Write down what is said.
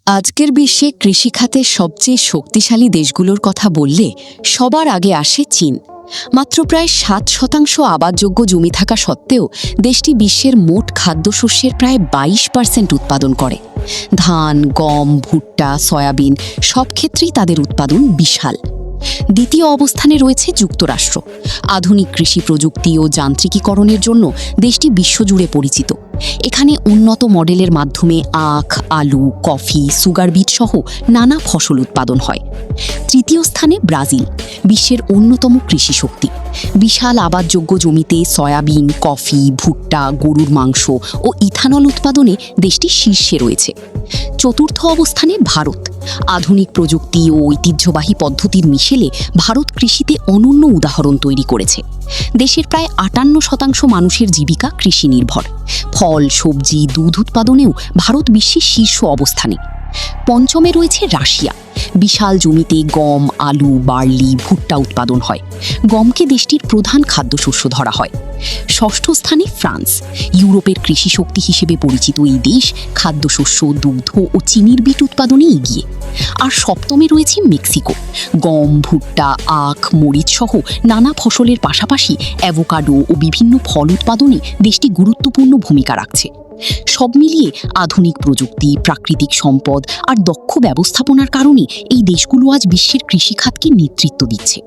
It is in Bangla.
আজকের বিশ্বে কৃষিখাতের সবচেয়ে শক্তিশালী দেশগুলোর কথা বললে সবার আগে আসে চীন। মাত্র প্রায় ৭% আবাদযোগ্য জমি থাকা সত্ত্বেও দেশটি বিশ্বের মোট খাদ্যশস্যের প্রায় ২২% উৎপাদন করে। ধান, গম, ভুট্টা, সয়াবিন সব ক্ষেত্রেই তাদের উৎপাদন বিশাল। দ্বিতীয় অবস্থানে রয়েছে যুক্তরাষ্ট্র। আধুনিক কৃষি প্রযুক্তি ও যান্ত্রিকীকরণের জন্য দেশটি বিশ্বজুড়ে পরিচিত। এখানে উন্নত মডেলের মাধ্যমে আখ, আলু, কফি, সুগার বিট সহ নানা ফসল উৎপাদন হয়। তৃতীয় স্থানে ব্রাজিল, বিশ্বের অন্যতম কৃষি শক্তি। বিশাল আবাদযোগ্য জমিতে সয়াবিন, কফি, ভুট্টা, গরুর মাংস ও ইথানল উৎপাদনে দেশটি শীর্ষে রয়েছে। চতুর্থ অবস্থানে ভারত। আধুনিক প্রযুক্তি ও ঐতিহ্যবাহী পদ্ধতির মিশেলে ভারত কৃষিতে অনন্য উদাহরণ তৈরি করেছে। দেশের প্রায় ৫৮% মানুষের জীবিকা কৃষি নির্ভর। ফল, সবজি, দুধ উৎপাদনেও ভারত বিশ্বের শীর্ষ অবস্থানে। পঞ্চমে রয়েছে রাশিয়া। বিশাল জমিতে গম, আলু, বার্লি, ভুট্টা উৎপাদন হয়। গমকে দেশটির প্রধান খাদ্যশস্য ধরা হয়। ষষ্ঠ স্থানে ফ্রান্স। ইউরোপের কৃষি শক্তি হিসেবে পরিচিত এই দেশ খাদ্যশস্য, দুধ ও চিনির বিট উৎপাদনে এগিয়ে। আর সপ্তমে রয়েছে মেক্সিকো। গম, ভুট্টা, আখ, মরিচ সহ নানা ফসলের পাশাপাশি অ্যাভোকাডো ও বিভিন্ন ফল উৎপাদনে দেশটি গুরুত্বপূর্ণ ভূমিকা রাখছে। সব মিলিয়ে আধুনিক প্রযুক্তি, প্রাকৃতিক সম্পদ আর দক্ষ ব্যবস্থাপনার কারণে এই দেশগুলো আজ বিশ্বের কৃষিখাতকে নেতৃত্ব দিচ্ছে।